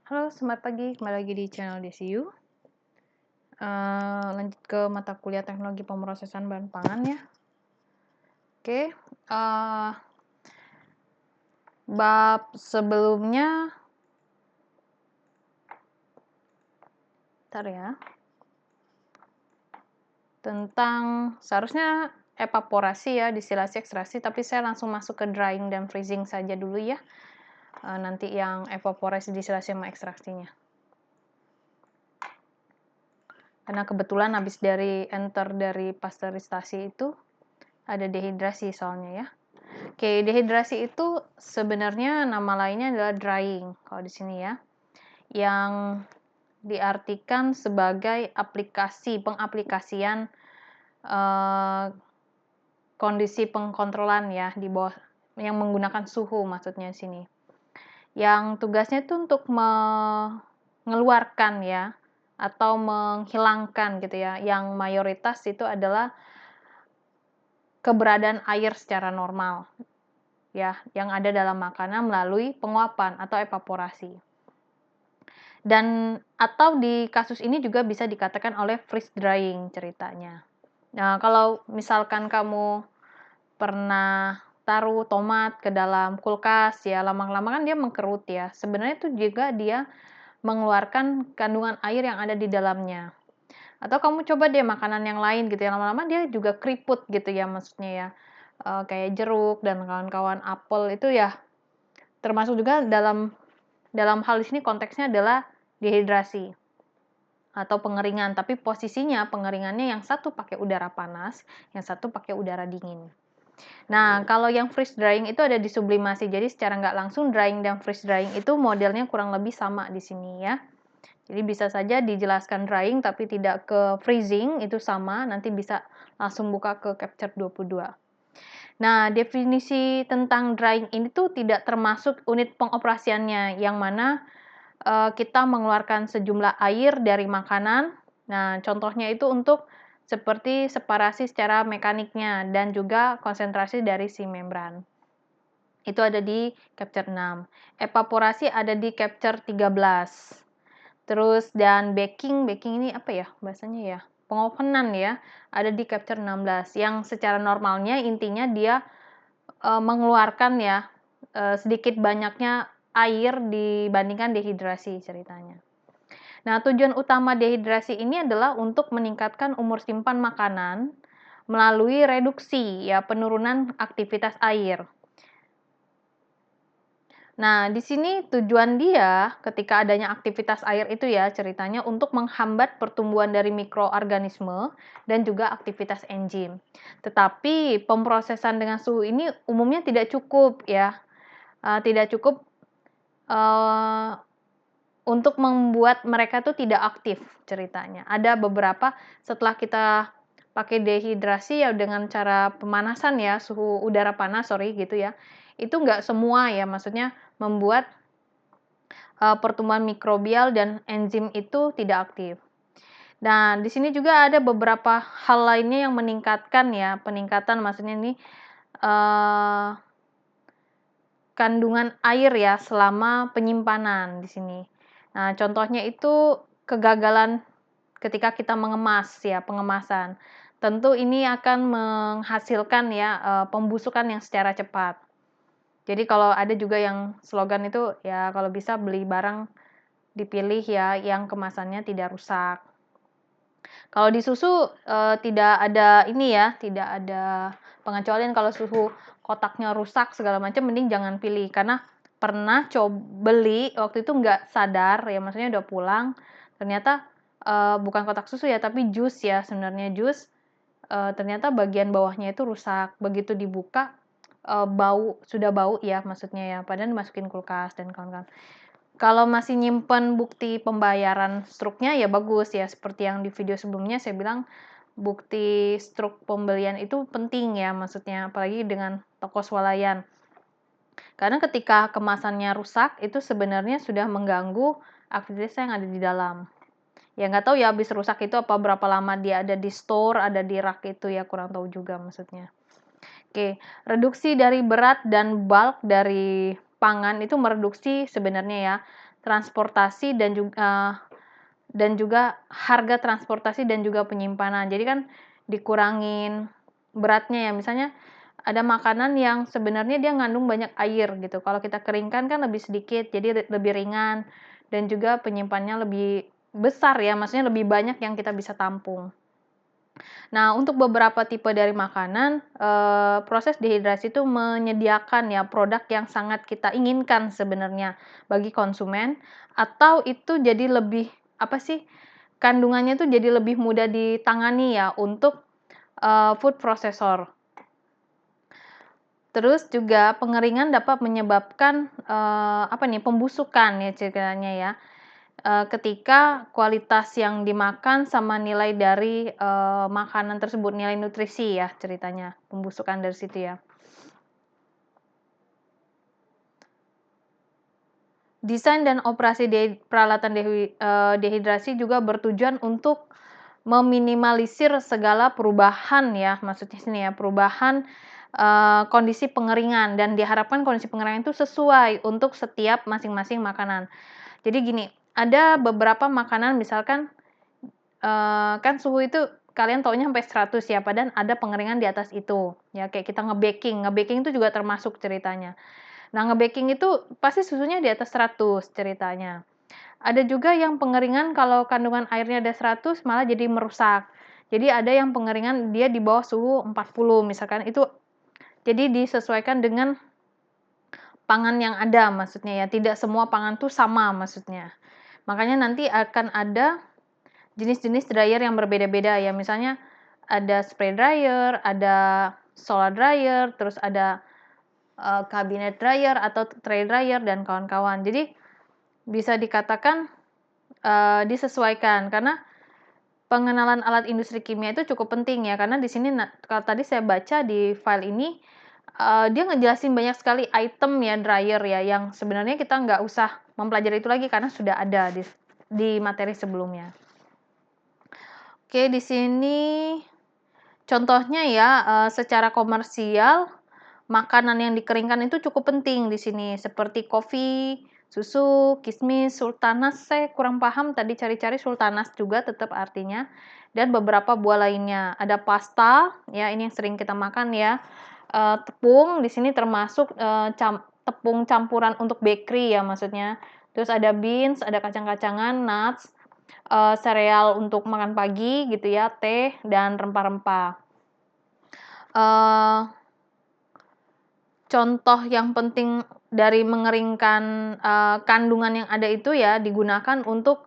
Halo, selamat pagi. Kembali lagi di channel DCU. Lanjut ke mata kuliah teknologi pemrosesan bahan pangan ya. Oke, bab sebelumnya, bentar ya, tentang seharusnya evaporasi ya, distilasi ekstraksi, tapi saya langsung masuk ke drying dan freezing saja dulu ya. Nanti yang evaporasi, distilasi, sama ekstraksinya. Karena kebetulan habis dari pasteurisasi itu ada dehidrasi soalnya ya. Oke, dehidrasi itu sebenarnya nama lainnya adalah drying kalau di sini ya. Yang diartikan sebagai pengaplikasian kondisi pengkontrolan ya di bawah yang menggunakan suhu maksudnya di sini. Yang tugasnya itu untuk mengeluarkan ya atau menghilangkan gitu ya. Yang mayoritas itu adalah keberadaan air secara normal ya, yang ada dalam makanan melalui penguapan atau evaporasi. Dan atau di kasus ini juga bisa dikatakan oleh freeze drying ceritanya. Nah, kalau misalkan kamu pernah taruh tomat ke dalam kulkas ya, lama-lama kan dia mengkerut ya. Sebenarnya itu juga dia mengeluarkan kandungan air yang ada di dalamnya. Atau kamu coba deh makanan yang lain gitu ya, lama-lama dia juga keriput gitu ya maksudnya ya. Kayak jeruk dan kawan-kawan, apel itu ya termasuk juga dalam hal di sini konteksnya adalah dehidrasi atau pengeringan, tapi posisinya pengeringannya yang satu pakai udara panas, yang satu pakai udara dingin. Nah, kalau yang freeze drying itu ada di sublimasi, jadi secara nggak langsung drying dan freeze drying itu modelnya kurang lebih sama di sini ya. Jadi bisa saja dijelaskan drying tapi tidak ke freezing, itu sama, nanti bisa langsung buka ke Capture 22. Nah, definisi tentang drying ini tuh tidak termasuk unit pengoperasiannya, yang mana kita mengeluarkan sejumlah air dari makanan. Nah, contohnya itu untuk seperti separasi secara mekaniknya dan juga konsentrasi dari si membran. Itu ada di Capture 6. Evaporasi ada di Capture 13. Terus dan baking ini apa ya bahasanya ya? Pengovenan ya, ada di Capture 16. Yang secara normalnya intinya dia mengeluarkan ya sedikit banyaknya air dibandingkan dehidrasi ceritanya. Nah, tujuan utama dehidrasi ini adalah untuk meningkatkan umur simpan makanan melalui reduksi ya penurunan aktivitas air. Nah, di sini tujuan dia ketika adanya aktivitas air itu ya ceritanya untuk menghambat pertumbuhan dari mikroorganisme dan juga aktivitas enzim. Tetapi pemrosesan dengan suhu ini umumnya tidak cukup ya, tidak cukup untuk membuat mereka tuh tidak aktif ceritanya. Ada beberapa setelah kita pakai dehidrasi ya dengan cara pemanasan ya, suhu udara panas gitu ya, itu nggak semua ya, maksudnya membuat pertumbuhan mikrobial dan enzim itu tidak aktif. Nah, di sini juga ada beberapa hal lainnya yang meningkatkan ya, peningkatan maksudnya ini kandungan air ya selama penyimpanan di sini. Nah, contohnya itu kegagalan ketika kita mengemas ya, pengemasan. Tentu ini akan menghasilkan ya pembusukan yang secara cepat. Jadi kalau ada juga yang slogan itu ya kalau bisa beli barang dipilih ya yang kemasannya tidak rusak. Kalau di susu tidak ada ini ya, tidak ada pengecualian kalau suhu kotaknya rusak segala macam mending jangan pilih karena pernah beli waktu itu nggak sadar ya maksudnya udah pulang ternyata bukan kotak susu ya tapi jus ya sebenarnya jus ternyata bagian bawahnya itu rusak begitu dibuka sudah bau ya maksudnya ya padahal dimasukin kulkas dan kawan-kawan. Kalau masih nyimpen bukti pembayaran struknya ya bagus ya, seperti yang di video sebelumnya saya bilang bukti struk pembelian itu penting ya maksudnya, apalagi dengan toko swalayan. Karena ketika kemasannya rusak itu sebenarnya sudah mengganggu aktivitas yang ada di dalam. Ya nggak tahu ya habis rusak itu apa berapa lama dia ada di store, ada di rak itu ya kurang tahu juga maksudnya. Oke, reduksi dari berat dan bulk dari pangan itu mereduksi sebenarnya ya, transportasi dan juga harga transportasi dan juga penyimpanan. Jadi kan dikurangin beratnya ya. Misalnya ada makanan yang sebenarnya dia ngandung banyak air gitu. Kalau kita keringkan kan lebih sedikit, jadi lebih ringan dan juga penyimpanannya lebih besar ya, maksudnya lebih banyak yang kita bisa tampung. Nah, untuk beberapa tipe dari makanan, proses dehidrasi itu menyediakan ya produk yang sangat kita inginkan sebenarnya bagi konsumen, atau itu jadi lebih, apa sih, kandungannya itu jadi lebih mudah ditangani ya untuk, food processor. Terus juga pengeringan dapat menyebabkan, pembusukan ya ceritanya ya, ketika kualitas yang dimakan sama nilai dari, makanan tersebut, nilai nutrisi ya ceritanya, pembusukan dari situ ya. Desain dan operasi peralatan dehidrasi juga bertujuan untuk meminimalisir segala perubahan ya, maksudnya sini ya, perubahan, kondisi pengeringan dan diharapkan kondisi pengeringan itu sesuai untuk setiap masing-masing makanan. Jadi gini, ada beberapa makanan misalkan, kan suhu itu kalian taunya sampai 100 ya, padahal ada pengeringan di atas itu, ya kayak kita nge-baking itu juga termasuk ceritanya. Nah, nge-baking itu pasti suhunya di atas 100 ceritanya. Ada juga yang pengeringan kalau kandungan airnya ada 100 malah jadi merusak. Jadi ada yang pengeringan dia di bawah suhu 40 misalkan, itu jadi disesuaikan dengan pangan yang ada maksudnya ya, tidak semua pangan tuh sama maksudnya. Makanya nanti akan ada jenis-jenis dryer yang berbeda-beda ya, misalnya ada spray dryer, ada solar dryer, terus ada, cabinet dryer atau tray dryer dan kawan-kawan. Jadi bisa dikatakan, disesuaikan karena pengenalan alat industri kimia itu cukup penting ya, karena di sini kalau tadi saya baca di file ini, dia ngejelasin banyak sekali item ya, dryer ya, yang sebenarnya kita nggak usah mempelajari itu lagi karena sudah ada di materi sebelumnya. Oke, di sini contohnya ya, secara komersial, makanan yang dikeringkan itu cukup penting di sini, seperti kopi, susu, kismis, sultanas, saya kurang paham tadi cari-cari sultanas juga tetap artinya, dan beberapa buah lainnya. Ada pasta, ya ini yang sering kita makan ya, tepung di sini termasuk, tepung campuran untuk bakery ya maksudnya. Terus ada beans, ada kacang-kacangan, nuts, sereal untuk makan pagi gitu ya, teh, dan rempah-rempah. Contoh yang penting dari mengeringkan, kandungan yang ada itu ya digunakan untuk,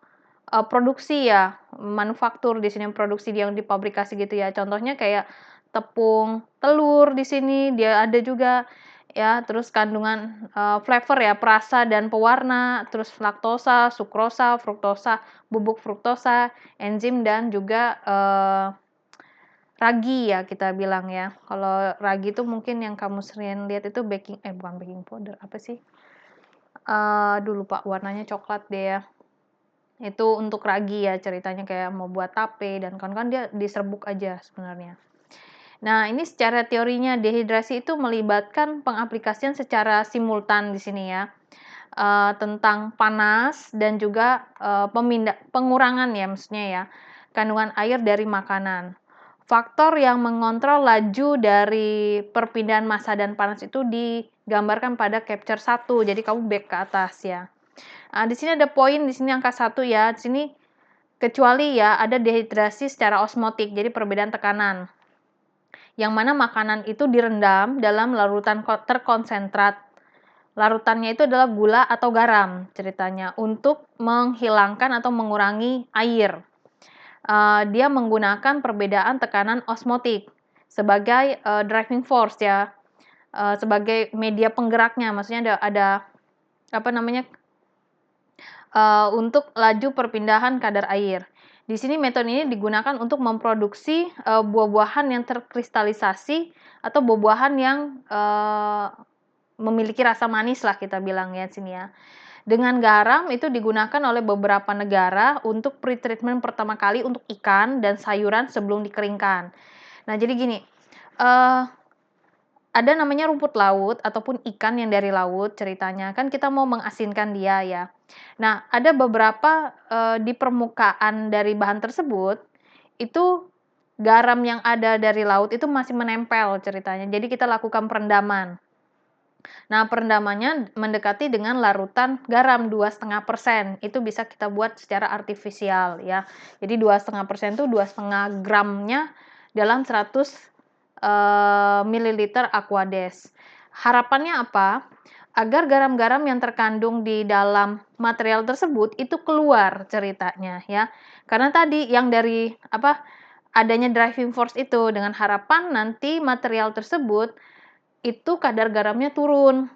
produksi ya, manufaktur di sini produksi yang dipabrikasi gitu ya. Contohnya kayak tepung telur di sini dia ada juga ya, terus kandungan, flavor ya, perasa dan pewarna, terus laktosa, sukrosa, fruktosa, bubuk fruktosa, enzim dan juga, ragi ya kita bilang ya. Kalau ragi itu mungkin yang kamu sering lihat itu bukan baking powder, apa sih? Aduh lupa warnanya coklat deh ya. Itu untuk ragi ya ceritanya kayak mau buat tape dan kawan-kawan dia diserbuk aja sebenarnya. Nah, ini secara teorinya dehidrasi itu melibatkan pengaplikasian secara simultan di sini ya. Tentang panas dan juga, pengurangan ya maksudnya ya, kandungan air dari makanan. Faktor yang mengontrol laju dari perpindahan massa dan panas itu digambarkan pada capture 1, jadi kamu back ke atas ya. Di sini ada poin di sini angka 1 ya, di sini kecuali ya ada dehidrasi secara osmotik, jadi perbedaan tekanan. Yang mana makanan itu direndam dalam larutan terkonsentrat. Larutannya itu adalah gula atau garam ceritanya untuk menghilangkan atau mengurangi air. Dia menggunakan perbedaan tekanan osmotik sebagai, driving force ya, sebagai media penggeraknya. Maksudnya ada apa namanya, untuk laju perpindahan kadar air. Di sini metode ini digunakan untuk memproduksi, buah-buahan yang terkristalisasi atau buah-buahan yang, memiliki rasa manis lah kita bilang ya sini ya. Dengan garam itu digunakan oleh beberapa negara untuk pretreatment pertama kali untuk ikan dan sayuran sebelum dikeringkan. Nah jadi gini, ada namanya rumput laut ataupun ikan yang dari laut ceritanya, kan kita mau mengasinkan dia ya. Nah, ada beberapa, di permukaan dari bahan tersebut, itu garam yang ada dari laut itu masih menempel ceritanya, jadi kita lakukan perendaman. Nah, perendamannya mendekati dengan larutan garam 2,5%, itu bisa kita buat secara artifisial ya. Jadi 2,5% itu 2,5 gramnya dalam 100 mililiter Aquades. Harapannya apa? Agar garam-garam yang terkandung di dalam material tersebut itu keluar ceritanya ya. Karena tadi yang dari apa, adanya driving force itu dengan harapan nanti material tersebut itu kadar garamnya turun.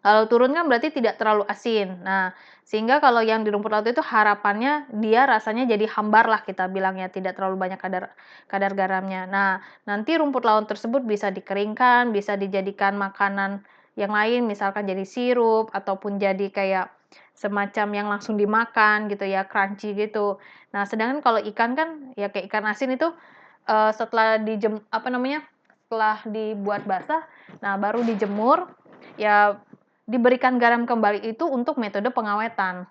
Kalau turun kan berarti tidak terlalu asin. Nah, sehingga kalau yang di rumput laut itu harapannya dia rasanya jadi hambar lah kita bilangnya, tidak terlalu banyak kadar kadar garamnya. Nah, nanti rumput laut tersebut bisa dikeringkan, bisa dijadikan makanan yang lain, misalkan jadi sirup ataupun jadi kayak semacam yang langsung dimakan gitu ya, crunchy gitu. Nah, sedangkan kalau ikan kan ya kayak ikan asin itu, setelah apa namanya, setelah dibuat basah, nah baru dijemur, ya diberikan garam kembali itu untuk metode pengawetan.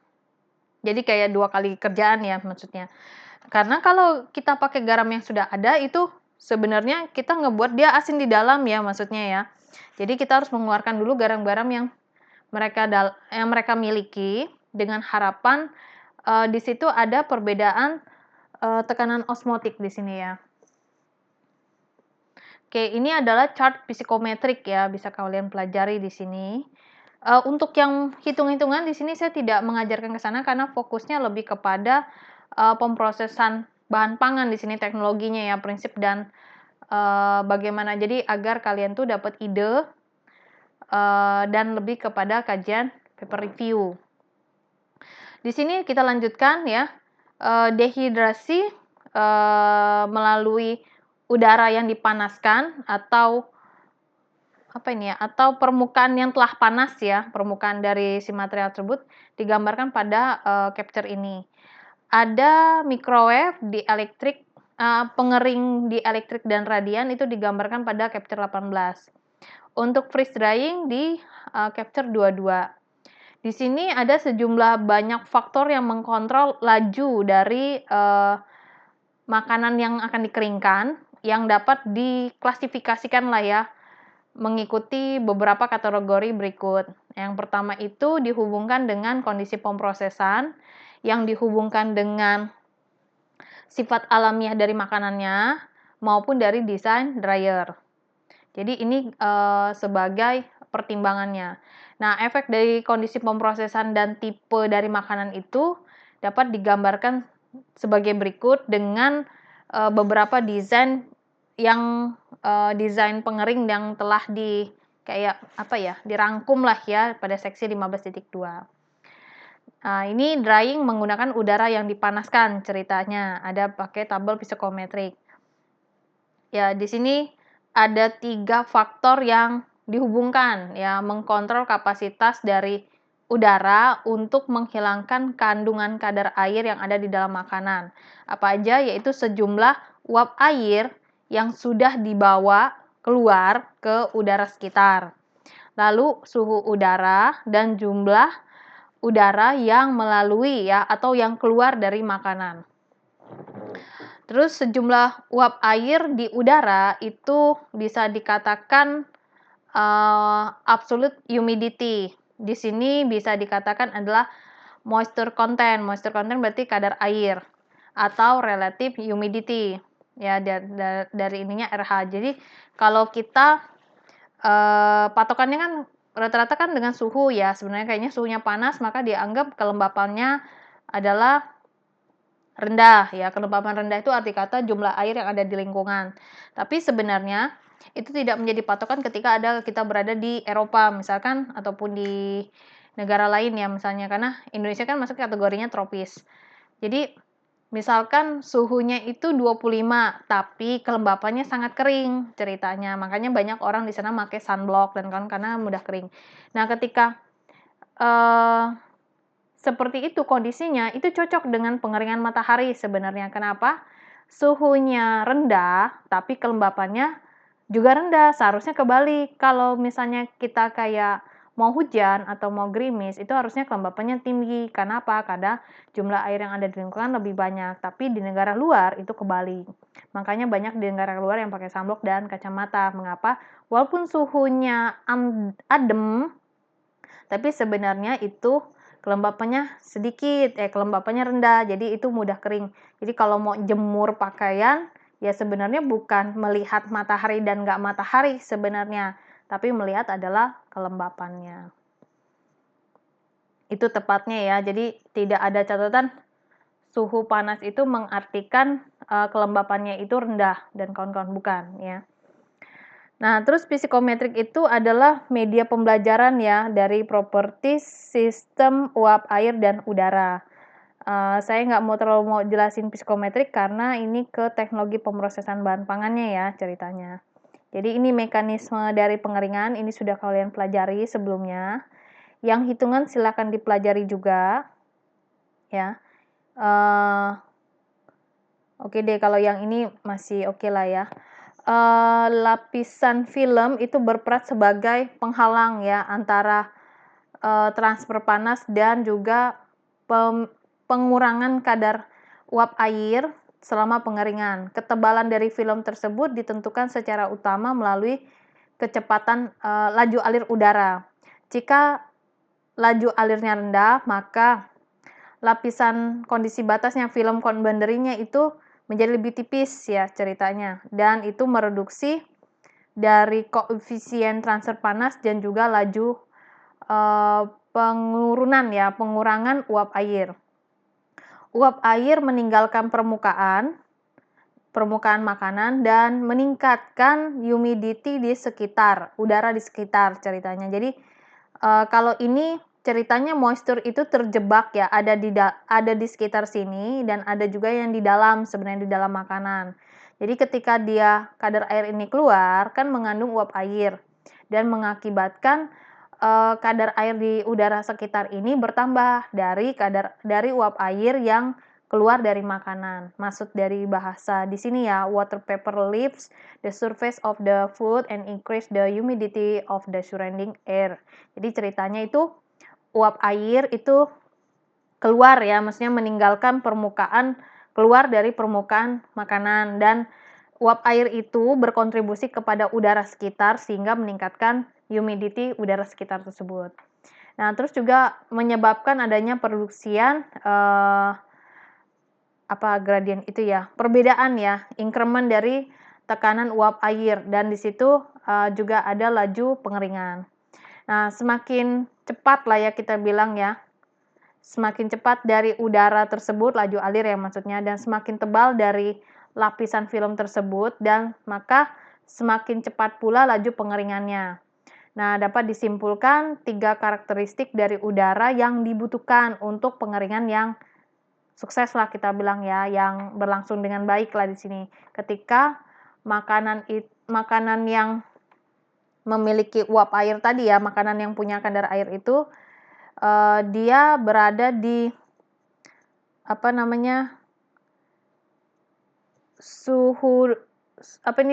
Jadi kayak 2 kali kerjaan ya maksudnya. Karena kalau kita pakai garam yang sudah ada itu sebenarnya kita ngebuat dia asin di dalam ya maksudnya ya. Jadi kita harus mengeluarkan dulu garam-garam yang mereka miliki dengan harapan, di situ ada perbedaan, tekanan osmotik di sini ya. Oke, ini adalah chart psikometrik ya, bisa kalian pelajari di sini. Untuk yang hitung-hitungan di sini saya tidak mengajarkan ke sana karena fokusnya lebih kepada, pemrosesan bahan pangan di sini teknologinya ya, prinsip dan, bagaimana jadi agar kalian tuh dapat ide, dan lebih kepada kajian paper review. Di sini kita lanjutkan ya, dehidrasi, melalui udara yang dipanaskan atau apa ini ya, atau permukaan yang telah panas ya, permukaan dari si material tersebut digambarkan pada, capture ini. Ada microwave di elektrik, pengering di elektrik dan radian itu digambarkan pada capture 18. Untuk freeze drying di, capture 22. Di sini ada sejumlah banyak faktor yang mengkontrol laju dari, makanan yang akan dikeringkan, yang dapat diklasifikasikan lah ya, mengikuti beberapa kategori berikut. Yang pertama itu dihubungkan dengan kondisi pemrosesan, yang dihubungkan dengan sifat alamiah dari makanannya, maupun dari desain dryer. Jadi ini, sebagai pertimbangannya. Nah, efek dari kondisi pemrosesan dan tipe dari makanan itu dapat digambarkan sebagai berikut dengan, beberapa desain yang, desain pengering yang telah kayak apa ya, dirangkum lah ya pada seksi 15.2. Nah, ini drying menggunakan udara yang dipanaskan ceritanya, ada pakai tabel psikometrik. Ya, di sini ada 3 faktor yang dihubungkan ya, mengkontrol kapasitas dari udara untuk menghilangkan kandungan kadar air yang ada di dalam makanan. Apa aja? Yaitu sejumlah uap air yang sudah dibawa keluar ke udara sekitar. Lalu suhu udara dan jumlah udara yang melalui ya atau yang keluar dari makanan. Terus sejumlah uap air di udara itu bisa dikatakan, absolute humidity. Di sini bisa dikatakan adalah moisture content. Moisture content berarti kadar air atau relative humidity. Ya dari ininya RH. Jadi kalau kita, patokannya kan rata-rata kan dengan suhu ya, sebenarnya kayaknya suhunya panas maka dianggap kelembapannya adalah rendah ya, kelembapan rendah itu arti kata jumlah air yang ada di lingkungan. Tapi sebenarnya itu tidak menjadi patokan ketika kita berada di Eropa misalkan ataupun di negara lain ya misalnya, karena Indonesia kan masuk kategorinya tropis. Jadi misalkan suhunya itu 25 tapi kelembapannya sangat kering ceritanya. Makanya banyak orang di sana pakai sunblock dan kan karena mudah kering. Nah, ketika seperti itu kondisinya, itu cocok dengan pengeringan matahari sebenarnya. Kenapa? Suhunya rendah, tapi kelembapannya juga rendah, seharusnya kebalik. Kalau misalnya kita kayak mau hujan atau mau gerimis, itu harusnya kelembapannya tinggi. Karena apa? Karena jumlah air yang ada di lingkungan lebih banyak. Tapi di negara luar itu kebalik. Makanya banyak di negara luar yang pakai sunblock dan kacamata. Mengapa? Walaupun suhunya adem, tapi sebenarnya itu kelembapannya sedikit, kelembapannya rendah, jadi itu mudah kering. Jadi kalau mau jemur pakaian, ya sebenarnya bukan melihat matahari dan nggak matahari sebenarnya, tapi melihat adalah kelembapannya. Itu tepatnya ya, jadi tidak ada catatan suhu panas itu mengartikan kelembapannya itu rendah dan kawan-kawan, bukan ya. Nah, terus psikometrik itu adalah media pembelajaran ya dari properti sistem uap air dan udara. Saya nggak mau jelasin psikometrik karena ini ke teknologi pemrosesan bahan pangannya ya ceritanya. Jadi ini mekanisme dari pengeringan, ini sudah kalian pelajari sebelumnya. Yang hitungan silakan dipelajari juga ya. Oke deh, kalau yang ini masih oke lah ya. Lapisan film itu berperan sebagai penghalang ya antara transfer panas dan juga pengurangan kadar uap air selama pengeringan. Ketebalan dari film tersebut ditentukan secara utama melalui kecepatan laju alir udara. Jika laju alirnya rendah, maka lapisan kondisi batasnya film konbanderinya itu menjadi lebih tipis ya ceritanya, dan itu mereduksi dari koefisien transfer panas dan juga laju pengurangan uap air. Uap air meninggalkan permukaan makanan dan meningkatkan humidity di sekitar, udara di sekitar ceritanya. Jadi kalau ini ceritanya moisture itu terjebak ya, ada di sekitar sini dan ada juga yang di dalam, sebenarnya di dalam makanan. Jadi ketika dia kadar air ini keluar kan mengandung uap air dan mengakibatkan kadar air di udara sekitar ini bertambah dari uap air yang keluar dari makanan. Maksud dari bahasa di sini ya, water vapor lifts the surface of the food and increase the humidity of the surrounding air. Jadi ceritanya itu uap air itu keluar ya, maksudnya meninggalkan keluar dari permukaan makanan, dan uap air itu berkontribusi kepada udara sekitar sehingga meningkatkan humidity udara sekitar tersebut. Nah, terus juga menyebabkan adanya produksian gradien itu ya, perbedaan ya, increment dari tekanan uap air, dan di situ juga ada laju pengeringan. Nah, semakin cepat lah ya kita bilang ya, semakin cepat dari udara tersebut laju alir ya maksudnya, dan semakin tebal dari lapisan film tersebut, dan maka semakin cepat pula laju pengeringannya. Nah, dapat disimpulkan 3 karakteristik dari udara yang dibutuhkan untuk pengeringan yang sukses lah kita bilang ya, yang berlangsung dengan baik lah di sini. Ketika makanan yang memiliki uap air tadi ya, makanan yang punya kadar air itu dia berada di suhu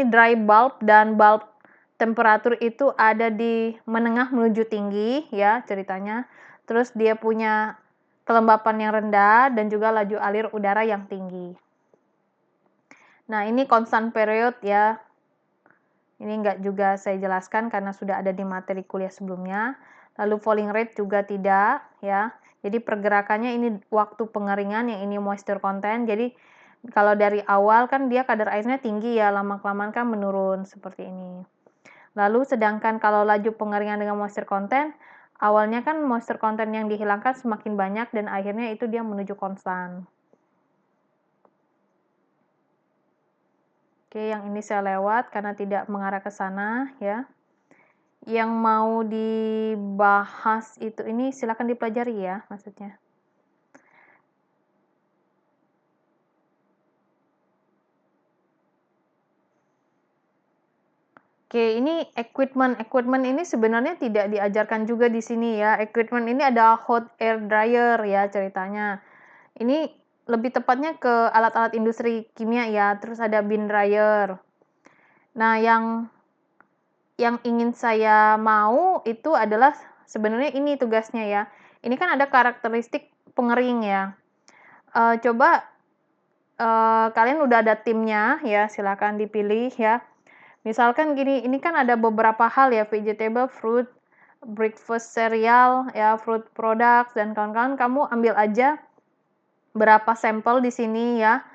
dry bulb, dan bulb temperatur itu ada di menengah menuju tinggi ya ceritanya. Terus dia punya kelembapan yang rendah dan juga laju alir udara yang tinggi. Nah, ini constant period ya. Ini enggak juga saya jelaskan karena sudah ada di materi kuliah sebelumnya. Lalu falling rate juga tidak ya. Jadi pergerakannya ini waktu pengeringan, yang ini moisture content. Jadi kalau dari awal kan dia kadar airnya tinggi ya, lama-kelamaan kan menurun seperti ini. Lalu sedangkan kalau laju pengeringan dengan moisture content, awalnya kan moisture content yang dihilangkan semakin banyak dan akhirnya itu dia menuju konstan. Oke, yang ini saya lewat karena tidak mengarah ke sana ya. Yang mau dibahas itu ini silakan dipelajari ya maksudnya. Oke, ini equipment ini sebenarnya tidak diajarkan juga di sini ya. Equipment ini ada hot air dryer ya ceritanya. Ini lebih tepatnya ke alat-alat industri kimia ya. Terus ada bin dryer. Nah, yang yang ingin saya mau itu adalah sebenarnya ini tugasnya ya. Ini kan ada karakteristik pengering ya. Coba kalian udah ada timnya ya, silakan dipilih ya. Misalkan gini, ini kan ada beberapa hal ya, vegetable, fruit, breakfast cereal, ya, fruit products dan kawan-kawan. Kamu ambil aja berapa sampel di sini ya.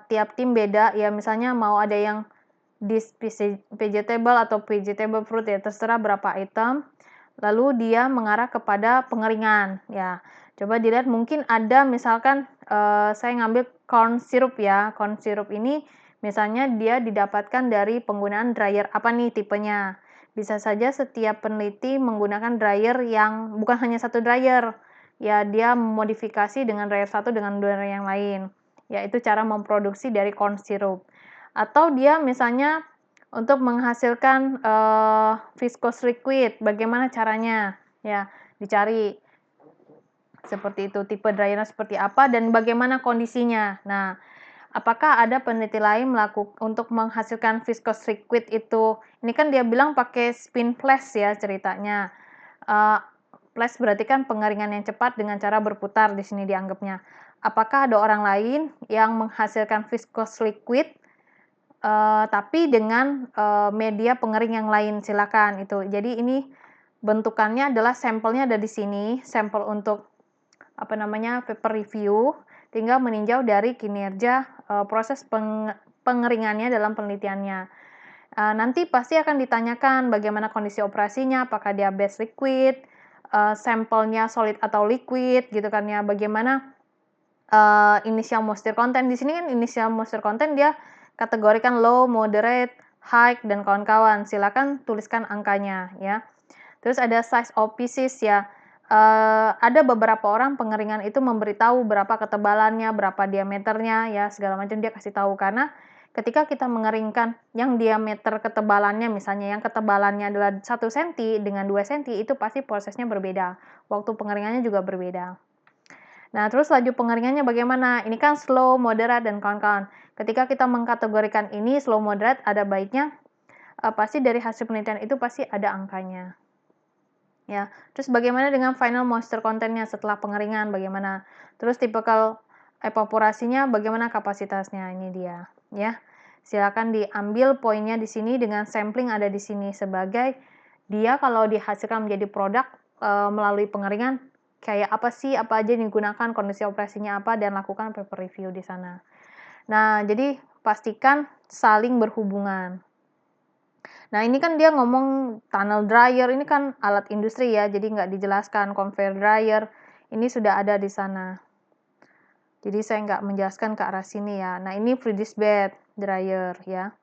Tiap tim beda ya. Misalnya mau ada yang this vegetable atau vegetable fruit ya, terserah berapa item. Lalu dia mengarah kepada pengeringan ya. Coba dilihat, mungkin ada misalkan saya ngambil corn syrup ya. Corn syrup ini misalnya dia didapatkan dari penggunaan dryer apa nih tipenya. Bisa saja setiap peneliti menggunakan dryer yang bukan hanya satu dryer. Ya, dia memodifikasi dengan dryer satu dengan dryer yang lain. Ya, itu cara memproduksi dari corn syrup. Atau dia misalnya untuk menghasilkan viscous liquid, bagaimana caranya? Ya, dicari seperti itu, tipe dryernya seperti apa dan bagaimana kondisinya. Nah, apakah ada peneliti lain untuk menghasilkan viscous liquid itu? Ini kan dia bilang pakai spin flash ya ceritanya. Flash berarti kan pengeringan yang cepat dengan cara berputar di sini dianggapnya. Apakah ada orang lain yang menghasilkan viscous liquid tapi dengan media pengering yang lain? Silakan itu. Jadi ini bentukannya adalah sampelnya ada di sini, sampel untuk paper review, tinggal meninjau dari kinerja proses pengeringannya dalam penelitiannya. Nanti pasti akan ditanyakan bagaimana kondisi operasinya, apakah dia base liquid, sampelnya solid atau liquid gitu kan ya, bagaimana initial moisture content. Di sini kan initial moisture content dia kategorikan low, moderate, high dan kawan-kawan. Silakan tuliskan angkanya ya. Terus ada size of pieces ya. Ada beberapa orang pengeringan itu memberitahu berapa ketebalannya, berapa diameternya ya, segala macam dia kasih tahu. Karena ketika kita mengeringkan yang diameter ketebalannya, misalnya yang ketebalannya adalah 1 cm dengan 2 cm, itu pasti prosesnya berbeda. Waktu pengeringannya juga berbeda. Nah, terus laju pengeringannya bagaimana? Ini kan slow, moderate, dan kawan-kawan. Ketika kita mengkategorikan ini slow, moderate, ada baiknya pasti dari hasil penelitian itu pasti ada angkanya. Ya, terus bagaimana dengan final moisture contentnya setelah pengeringan, bagaimana? Terus tipikal evaporasinya, bagaimana kapasitasnya? Ini dia, ya. Silakan diambil poinnya di sini dengan sampling ada di sini sebagai dia kalau dihasilkan menjadi produk melalui pengeringan kayak apa sih, apa aja yang digunakan, kondisi operasinya apa, dan lakukan paper review di sana. Nah, jadi pastikan saling berhubungan. Nah, ini kan dia ngomong tunnel dryer, ini kan alat industri ya, jadi nggak dijelaskan. Conveyor dryer, ini sudah ada di sana. Jadi saya nggak menjelaskan ke arah sini ya. Nah, ini Friedrichs bed dryer ya.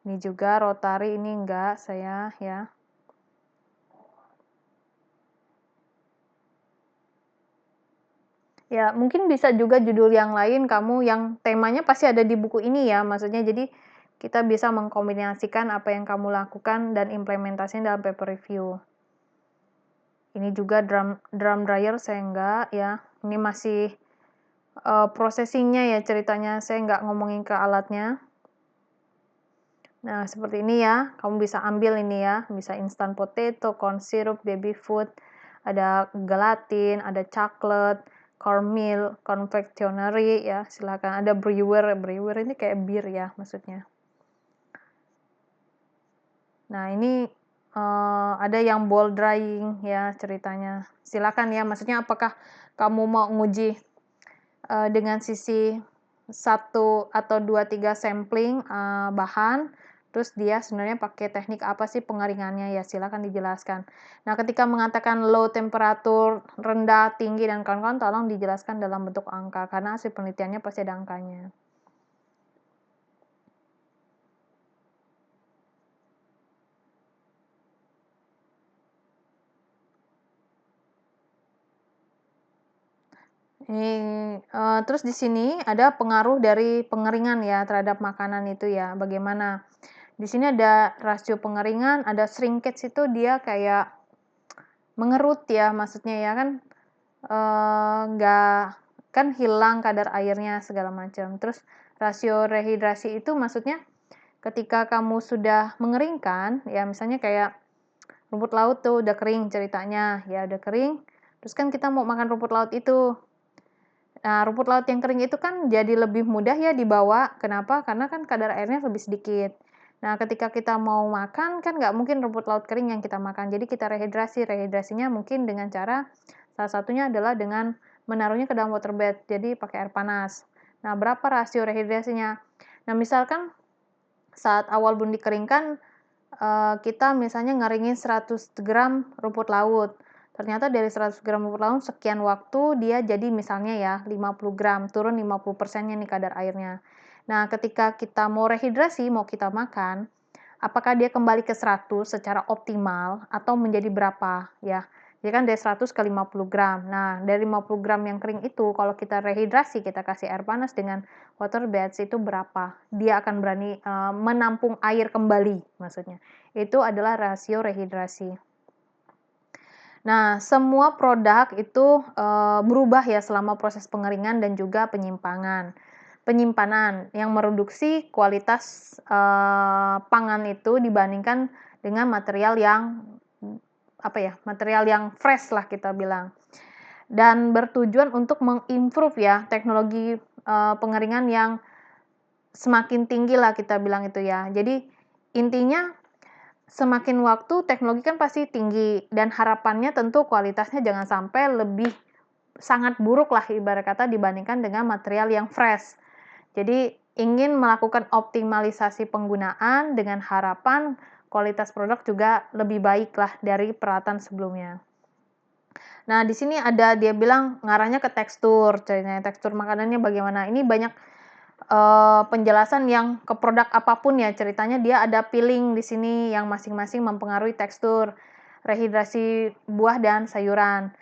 Ini juga rotary, ini enggak saya ya. Ya, mungkin bisa juga judul yang lain kamu yang temanya pasti ada di buku ini ya, maksudnya jadi kita bisa mengkombinasikan apa yang kamu lakukan dan implementasinya dalam paper review. Ini juga drum dryer saya enggak ya, ini masih processingnya ya ceritanya, saya enggak ngomongin ke alatnya. Nah, seperti ini ya, kamu bisa ambil ini ya, bisa instant potato, corn syrup, baby food, ada gelatin, ada chocolate, cornmeal, confectionery ya, silakan. Ada brewer ini kayak bir ya maksudnya. Nah, ini ada yang bowl drying ya ceritanya. Silakan ya, maksudnya apakah kamu mau nguji dengan sisi 1 atau 2, 3 sampling bahan, terus dia sebenarnya pakai teknik apa sih pengeringannya ya, silakan dijelaskan. Nah, ketika mengatakan low temperatur, rendah, tinggi, dan kawan-kawan tolong dijelaskan dalam bentuk angka, karena hasil penelitiannya pasti ada angkanya. Terus di sini ada pengaruh dari pengeringan ya terhadap makanan itu ya, bagaimana. Di sini ada rasio pengeringan, ada shrinkage itu dia kayak mengerut ya, maksudnya ya kan nggak kan hilang kadar airnya segala macam. Terus Rasio rehidrasi itu maksudnya ketika kamu sudah mengeringkan, ya misalnya kayak rumput laut tuh udah kering ceritanya, ya udah kering, terus kan kita mau makan rumput laut itu. Nah, rumput laut yang kering itu kan jadi lebih mudah ya dibawa. Kenapa? Karena kan kadar airnya lebih sedikit. Nah, ketika kita mau makan kan nggak mungkin rumput laut kering yang kita makan. Jadi kita rehidrasi. Rehidrasinya mungkin dengan cara salah satunya adalah dengan menaruhnya ke dalam water bath. Jadi pakai air panas. Nah, berapa rasio rehidrasinya? Nah, misalkan saat awal belum dikeringkan kita misalnya ngeringin 100 gram rumput laut. Ternyata dari 100 gram rumput laut sekian waktu dia jadi misalnya ya 50 gram, turun 50%-nya nih kadar airnya. Nah, ketika kita mau rehidrasi, mau kita makan, apakah dia kembali ke 100 secara optimal atau menjadi berapa ya? Jadi kan dari 100 ke 50 gram. Nah, dari 50 gram yang kering itu kalau kita rehidrasi, kita kasih air panas dengan water bath itu berapa? Dia akan berani menampung air kembali maksudnya. Itu adalah rasio rehidrasi. Nah, semua produk itu berubah ya selama proses pengeringan dan juga penyimpanan yang mereduksi kualitas pangan itu dibandingkan dengan material yang material yang fresh lah kita bilang. Dan bertujuan untuk mengimprove ya teknologi pengeringan yang semakin tinggi lah kita bilang itu ya. Jadi intinya semakin waktu teknologi kan pasti tinggi dan harapannya tentu kualitasnya jangan sampai lebih sangat buruk lah ibarat kata dibandingkan dengan material yang fresh. Jadi ingin melakukan optimalisasi penggunaan dengan harapan kualitas produk juga lebih baik lah dari peralatan sebelumnya. Nah, di sini ada dia bilang ngarahnya ke tekstur, ceritanya tekstur makanannya bagaimana. Ini banyak penjelasan yang ke produk apapun ya, ceritanya dia ada peeling di sini yang masing-masing mempengaruhi tekstur, rehidrasi buah dan sayuran.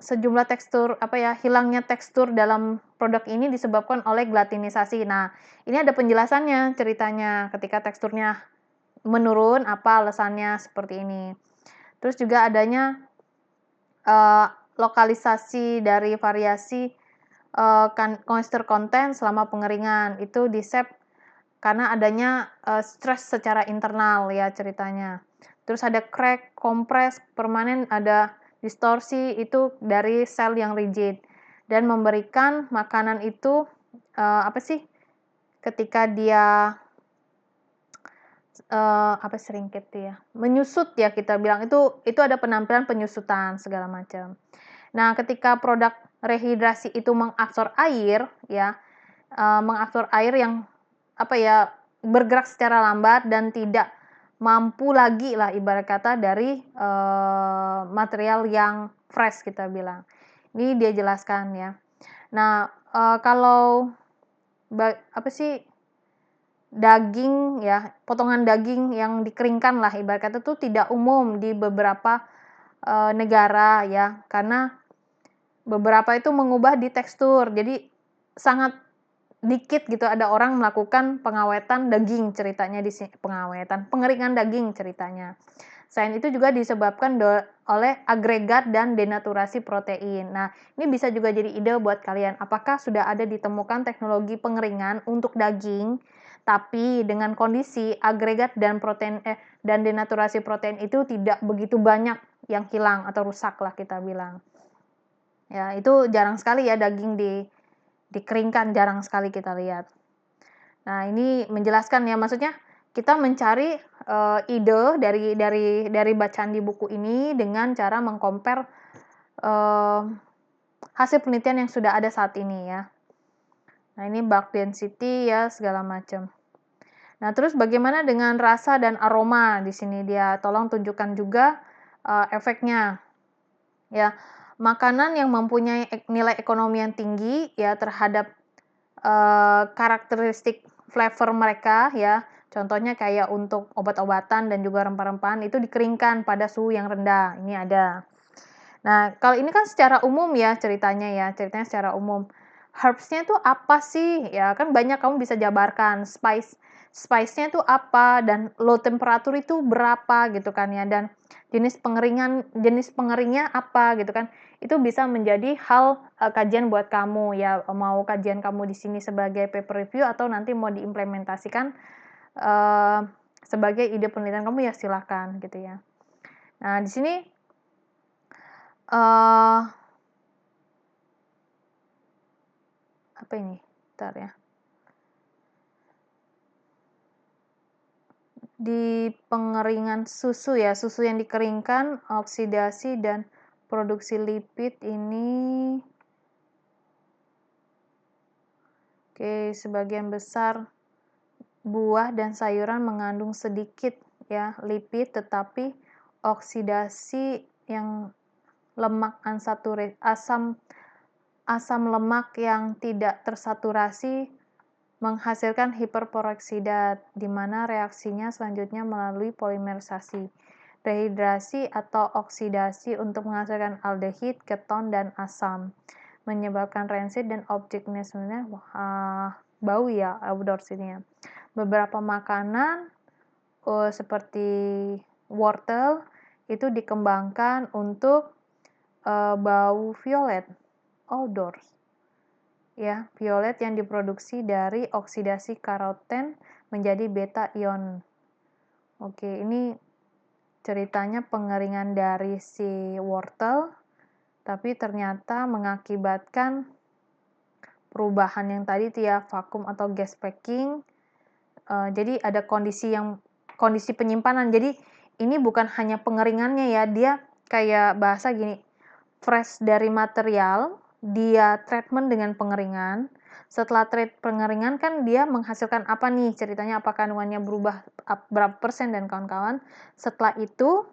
Sejumlah tekstur hilangnya tekstur dalam produk ini disebabkan oleh glatinisasi. Nah, ini ada penjelasannya ceritanya ketika teksturnya menurun apa alasannya seperti ini. Terus juga adanya lokalisasi dari variasi moisture content selama pengeringan itu di-save karena adanya stres secara internal ya ceritanya. Terus ada crack, kompres, permanen, ada distorsi itu dari sel yang rigid dan memberikan makanan itu ketika dia seringkit ya, menyusut ya kita bilang itu ada penampilan penyusutan segala macam. Nah, ketika produk rehidrasi itu mengabsorb air ya, mengabsorb air yang bergerak secara lambat dan tidak mampu lagi lah ibarat kata dari material yang fresh kita bilang. Ini dia jelaskan ya. Nah, kalau daging ya, potongan daging yang dikeringkan lah ibarat kata itu tidak umum di beberapa negara ya, karena beberapa itu mengubah di tekstur. Jadi sangat dikit gitu ada orang melakukan pengawetan daging ceritanya di sini, pengeringan daging ceritanya. Selain itu juga disebabkan oleh agregat dan denaturasi protein. Nah, ini bisa juga jadi ide buat kalian. Apakah sudah ada ditemukan teknologi pengeringan untuk daging, tapi dengan kondisi agregat dan dan denaturasi protein itu tidak begitu banyak yang hilang atau rusak lah kita bilang. Ya, itu jarang sekali ya daging dikeringkan, jarang sekali kita lihat. Nah, ini menjelaskan ya, maksudnya kita mencari ide dari bacaan di buku ini dengan cara mengcompare hasil penelitian yang sudah ada saat ini ya. Nah, ini bulk density ya segala macam. Nah, terus bagaimana dengan rasa dan aroma di sini dia tolong tunjukkan juga efeknya. Ya, makanan yang mempunyai nilai ekonomi yang tinggi ya terhadap karakteristik flavor mereka ya. Contohnya kayak untuk obat-obatan dan juga rempah-rempahan itu dikeringkan pada suhu yang rendah. Ini ada. Nah, kalau ini kan secara umum ya ceritanya secara umum. Herbs-nya itu apa sih? Ya kan banyak kamu bisa jabarkan. spice-nya itu apa, dan low temperature itu berapa gitu kan ya, dan jenis pengeringnya apa gitu kan. Itu bisa menjadi hal kajian buat kamu ya, mau kajian kamu di sini sebagai paper review atau nanti mau diimplementasikan sebagai ide penelitian kamu, ya silahkan gitu ya. Nah, di sini apa ini? Bentar ya. Di pengeringan susu ya, susu yang dikeringkan, oksidasi dan produksi lipid ini sebagian besar buah dan sayuran mengandung sedikit ya lipid, tetapi oksidasi yang lemak unsaturate, asam lemak yang tidak tersaturasi menghasilkan hiperperoksidat, di mana reaksinya selanjutnya melalui polimerisasi, dehidrasi atau oksidasi untuk menghasilkan aldehid, keton, dan asam, menyebabkan rancid dan objeknya sebenarnya bau ya outdoor sini ya. Beberapa makanan seperti wortel itu dikembangkan untuk bau violet outdoors ya, violet yang diproduksi dari oksidasi karoten menjadi beta ion. Oke, ini ceritanya pengeringan dari si wortel, tapi ternyata mengakibatkan perubahan yang tadi ya, vakum atau gas packing. Jadi ada kondisi penyimpanan. Jadi ini bukan hanya pengeringannya ya, dia kayak bahasa gini, fresh dari material, dia treatment dengan pengeringan. Setelah pengeringan kan dia menghasilkan apa nih ceritanya, apa kandungannya berubah berapa persen dan kawan-kawan. Setelah itu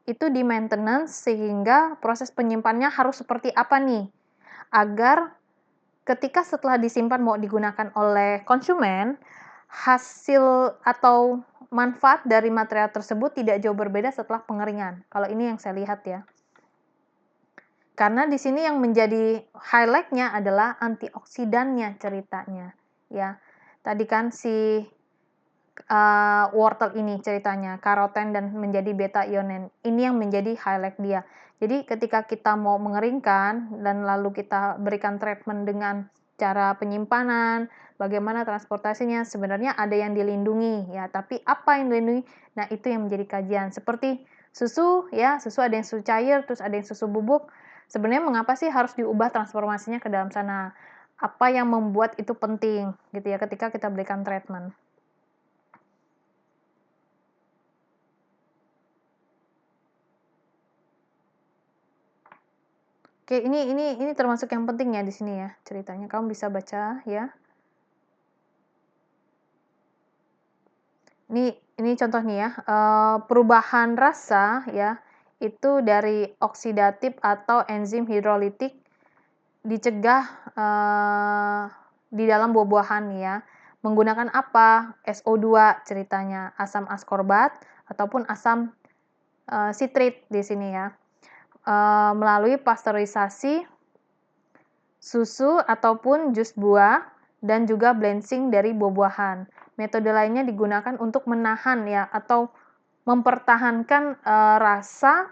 di maintenance, sehingga proses penyimpanannya harus seperti apa nih, agar ketika setelah disimpan mau digunakan oleh konsumen, hasil atau manfaat dari material tersebut tidak jauh berbeda setelah pengeringan. Kalau ini yang saya lihat ya. Karena di sini yang menjadi highlight-nya adalah antioksidannya ceritanya, ya. Tadi kan si wortel ini ceritanya, karoten dan menjadi beta ionen. Ini yang menjadi highlight dia. Jadi ketika kita mau mengeringkan dan lalu kita berikan treatment dengan cara penyimpanan, bagaimana transportasinya, sebenarnya ada yang dilindungi ya, tapi apa yang dilindungi? Nah, itu yang menjadi kajian. Seperti susu ya, susu ada yang susu cair, terus ada yang susu bubuk. Sebenarnya mengapa sih harus diubah transformasinya ke dalam sana? Apa yang membuat itu penting gitu ya ketika kita berikan treatment. Oke, ini termasuk yang penting ya di sini ya ceritanya. Kamu bisa baca ya. Ini contoh nih ya, perubahan rasa ya, itu dari oksidatif atau enzim hidrolitik dicegah di dalam buah-buahan ya. Menggunakan apa? SO2 ceritanya, asam askorbat ataupun asam sitrit di sini ya. Melalui pasteurisasi susu ataupun jus buah, dan juga blanching dari buah-buahan. Metode lainnya digunakan untuk menahan ya atau mempertahankan rasa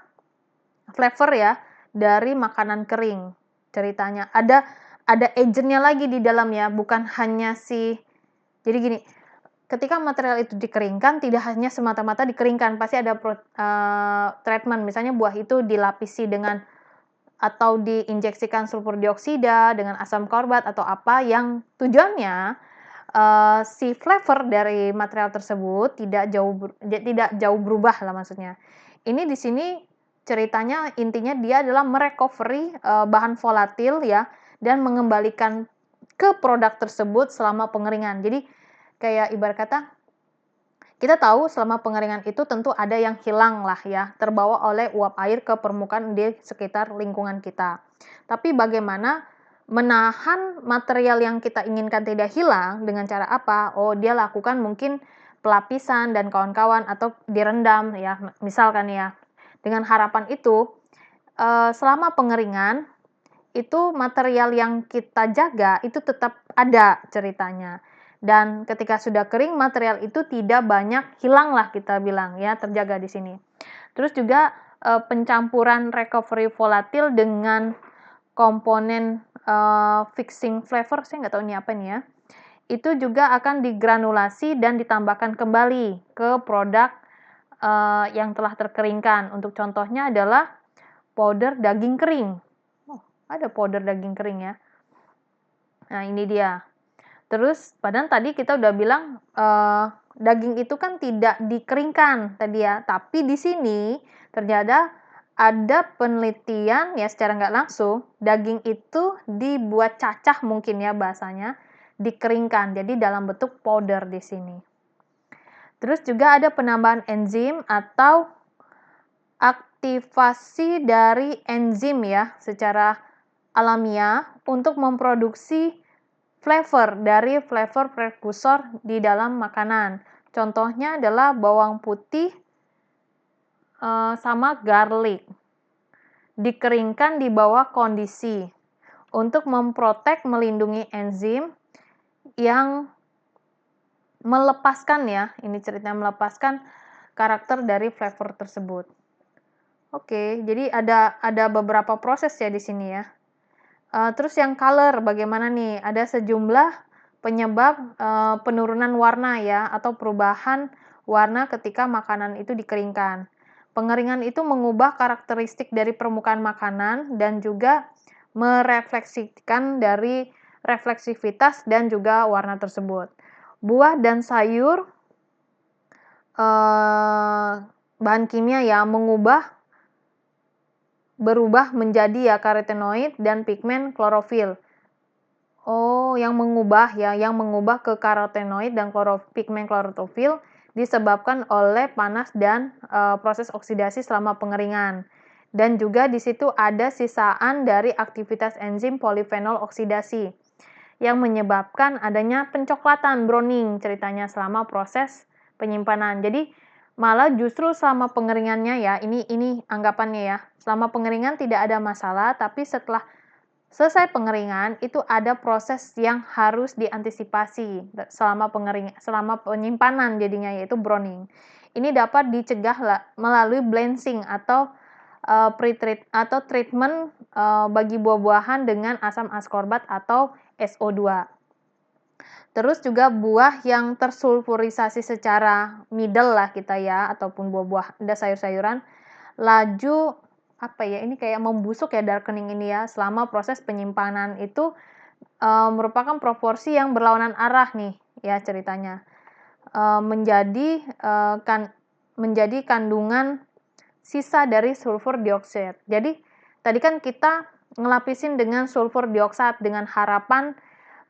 flavor ya dari makanan kering. Ceritanya ada agentnya lagi di dalam ya, bukan hanya jadi gini, ketika material itu dikeringkan tidak hanya semata-mata dikeringkan, pasti ada treatment. Misalnya buah itu dilapisi dengan atau diinjeksikan sulfur dioksida dengan asam korbat atau apa, yang tujuannya si flavor dari material tersebut tidak jauh berubah lah maksudnya. Ini di sini ceritanya intinya dia adalah merecovery bahan volatil ya, dan mengembalikan ke produk tersebut selama pengeringan. Jadi kayak ibarat kata kita tahu selama pengeringan itu tentu ada yang hilang lah ya, terbawa oleh uap air ke permukaan di sekitar lingkungan kita. Tapi bagaimana menahan material yang kita inginkan tidak hilang dengan cara apa? Oh, dia lakukan mungkin pelapisan dan kawan-kawan atau direndam ya, misalkan ya. Dengan harapan itu selama pengeringan itu material yang kita jaga itu tetap ada ceritanya. Dan ketika sudah kering, material itu tidak banyak hilang lah kita bilang ya, terjaga di sini. Terus juga pencampuran recovery volatil dengan komponen fixing flavor, saya nggak tahu ini apa nih ya, itu juga akan digranulasi dan ditambahkan kembali ke produk yang telah terkeringkan. Untuk contohnya adalah powder daging kering. Oh, ada powder daging kering ya. Nah, ini dia. Terus, padahal tadi kita udah bilang daging itu kan tidak dikeringkan tadi ya, tapi di sini ternyata ada penelitian ya secara nggak langsung, daging itu dibuat cacah mungkin ya bahasanya, dikeringkan, jadi dalam bentuk powder di sini. Terus juga ada penambahan enzim atau aktivasi dari enzim ya secara alamiah untuk memproduksi flavor dari flavor prekursor di dalam makanan. Contohnya adalah bawang putih sama garlic. Dikeringkan di bawah kondisi untuk memprotek melindungi enzim yang melepaskan ya, ini ceritanya melepaskan karakter dari flavor tersebut. Oke, jadi ada beberapa proses ya di sini ya. Terus yang color bagaimana nih? Ada sejumlah penyebab penurunan warna ya atau perubahan warna ketika makanan itu dikeringkan. Pengeringan itu mengubah karakteristik dari permukaan makanan dan juga merefleksikan dari refleksivitas dan juga warna tersebut. Buah dan sayur bahan kimia ya berubah menjadi ya karotenoid dan pigmen klorofil. Oh, yang mengubah ke karotenoid dan pigmen klorofil disebabkan oleh panas dan proses oksidasi selama pengeringan. Dan juga di situ ada sisaan dari aktivitas enzim polifenol oksidasi yang menyebabkan adanya pencoklatan browning ceritanya selama proses penyimpanan. Jadi malah justru selama pengeringannya ya, ini anggapannya ya. Selama pengeringan tidak ada masalah, tapi setelah selesai pengeringan itu ada proses yang harus diantisipasi selama penyimpanan jadinya yaitu browning. Ini dapat dicegah melalui blanching atau treatment bagi buah-buahan dengan asam askorbat atau SO2. Terus juga buah yang tersulfurisasi secara middle lah kita ya, ataupun buah-buah ada sayur-sayuran laju apa ya, ini kayak membusuk ya darkening ini ya, selama proses penyimpanan itu merupakan proporsi yang berlawanan arah nih ya ceritanya. Menjadi kandungan sisa dari sulfur dioksida. Jadi tadi kan kita ngelapisin dengan sulfur dioksida dengan harapan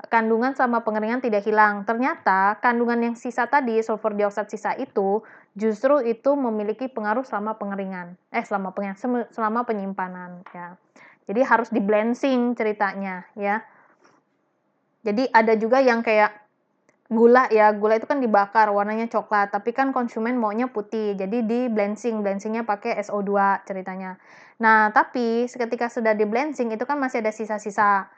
kandungan selama pengeringan tidak hilang. Ternyata kandungan yang sisa tadi, sulfur dioksida sisa itu, justru itu memiliki pengaruh selama pengeringan. Selama penyimpanan ya. Jadi harus di blanching ceritanya ya. Jadi ada juga yang kayak gula ya, gula itu kan dibakar warnanya coklat, tapi kan konsumen maunya putih. Jadi di blanchingnya pakai SO2 ceritanya. Nah, tapi ketika sudah di blanching itu kan masih ada sisa-sisa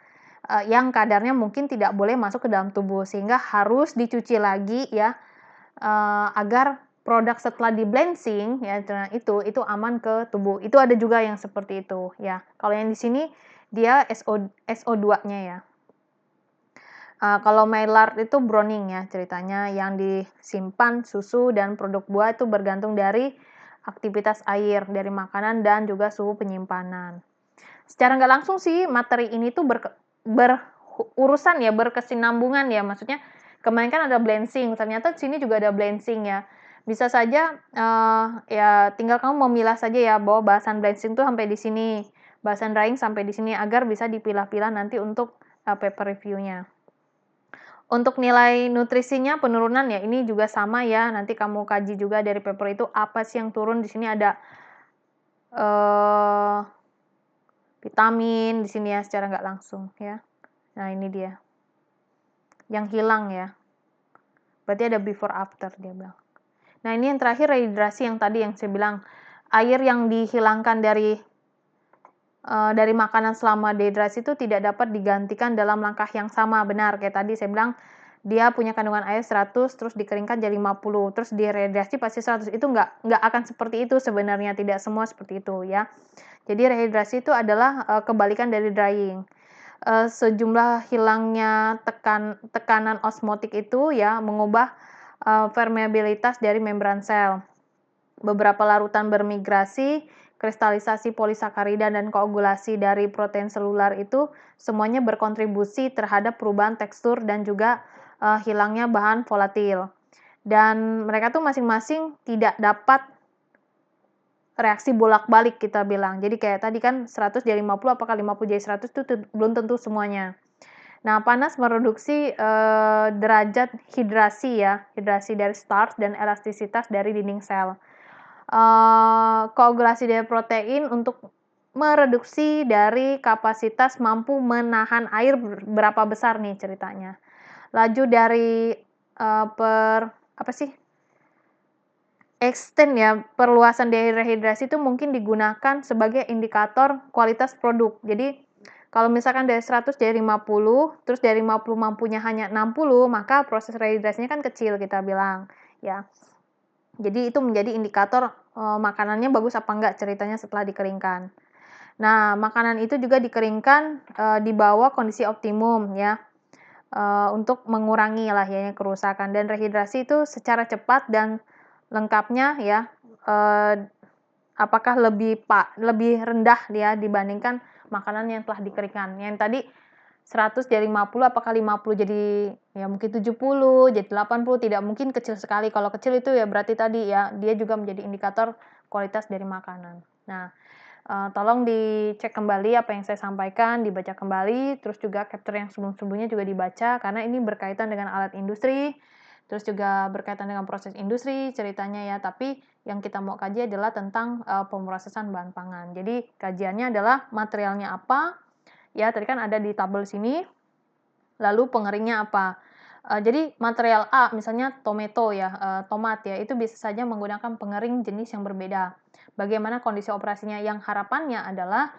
yang kadarnya mungkin tidak boleh masuk ke dalam tubuh sehingga harus dicuci lagi ya agar produk setelah di blanching ya itu aman ke tubuh. Itu ada juga yang seperti itu ya. Kalau yang di sini dia SO2-nya ya. Kalau Maillard itu browning ya ceritanya yang disimpan susu dan produk buah itu bergantung dari aktivitas air dari makanan dan juga suhu penyimpanan. Secara nggak langsung sih materi ini tuh berurusan ya, berkesinambungan ya, maksudnya kemarin kan ada blanching, ternyata di sini juga ada blanching ya. Bisa saja ya tinggal kamu memilah saja ya bahwa bahasan blanching tuh sampai di sini, bahasan drying sampai di sini agar bisa dipilah-pilah nanti untuk paper review-nya. Untuk nilai nutrisinya penurunan ya ini juga sama ya, nanti kamu kaji juga dari paper itu apa sih yang turun. Di sini ada vitamin di sini ya secara nggak langsung ya. Nah ini dia yang hilang ya, berarti ada before after dia bilang. Nah ini yang terakhir rehidrasi yang tadi yang saya bilang, air yang dihilangkan dari makanan selama dehidrasi itu tidak dapat digantikan dalam langkah yang sama. Benar kayak tadi saya bilang dia punya kandungan air 100 terus dikeringkan jadi 50 terus direhidrasi pasti 100, itu nggak akan seperti itu sebenarnya, tidak semua seperti itu ya. Jadi rehidrasi itu adalah, kebalikan dari drying. Sejumlah hilangnya tekanan osmotik itu ya mengubah, permeabilitas dari membran sel. Beberapa larutan bermigrasi, kristalisasi polisakarida dan koagulasi dari protein selular itu semuanya berkontribusi terhadap perubahan tekstur dan juga, hilangnya bahan volatil. Dan mereka tuh masing-masing tidak dapat reaksi bolak-balik kita bilang. Jadi kayak tadi kan 100 jadi 50, apakah 50 jadi 100 itu belum tentu semuanya. Nah, panas mereduksi, derajat hidrasi ya, hidrasi dari starch dan elastisitas dari dinding sel. Koagulasi dari protein untuk mereduksi dari kapasitas mampu menahan air berapa besar nih ceritanya. Laju dari, apa sih, extend ya, perluasan dari rehidrasi itu mungkin digunakan sebagai indikator kualitas produk. Jadi, kalau misalkan dari 100 jadi 50, terus dari 50 mampunya hanya 60, maka proses rehidrasinya kan kecil kita bilang, ya. Jadi itu menjadi indikator, makanannya bagus apa enggak ceritanya setelah dikeringkan. Nah, makanan itu juga dikeringkan, di bawah kondisi optimum ya, untuk mengurangi lah ya kerusakan, dan rehidrasi itu secara cepat dan lengkapnya ya, apakah lebih rendah ya dibandingkan makanan yang telah dikeringkan. Yang tadi 100 jadi 50, apakah 50 jadi ya mungkin 70, jadi 80, tidak mungkin kecil sekali. Kalau kecil itu ya berarti tadi ya, dia juga menjadi indikator kualitas dari makanan. Nah, tolong dicek kembali apa yang saya sampaikan, dibaca kembali, terus juga capture yang sebelum-sebelumnya juga dibaca, karena ini berkaitan dengan alat industri, terus juga berkaitan dengan proses industri ceritanya ya, tapi yang kita mau kaji adalah tentang pemrosesan bahan pangan. Jadi kajiannya adalah materialnya apa, ya tadi kan ada di tabel sini, lalu pengeringnya apa. Jadi material A misalnya tomato ya, tomat ya, itu bisa saja menggunakan pengering jenis yang berbeda. Bagaimana kondisi operasinya, yang harapannya adalah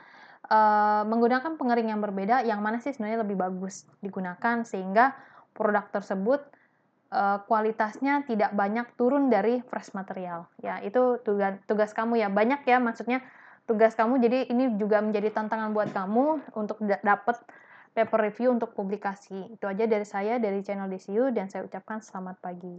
menggunakan pengering yang berbeda, yang mana sih sebenarnya lebih bagus digunakan sehingga produk tersebut kualitasnya tidak banyak turun dari fresh material. Ya, itu tugas kamu ya. Banyak ya maksudnya tugas kamu, jadi ini juga menjadi tantangan buat kamu untuk dapat paper review untuk publikasi. Itu aja dari saya, dari channel DCU, dan saya ucapkan selamat pagi.